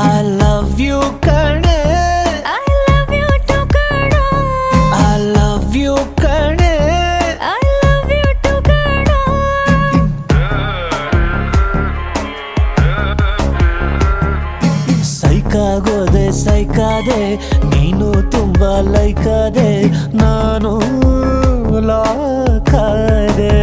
I love you ಕಣೆ I love you too ಕಣೋ I love you ಕಣೆ I love you too ಕಣೋ ಸೈಕಾಗೋದೆ ಸೈಕಾದೆ ನೀನು ತುಂಬಾ ಲೈಕಾದೆ ನಾನು ಲಾಕಾದೆ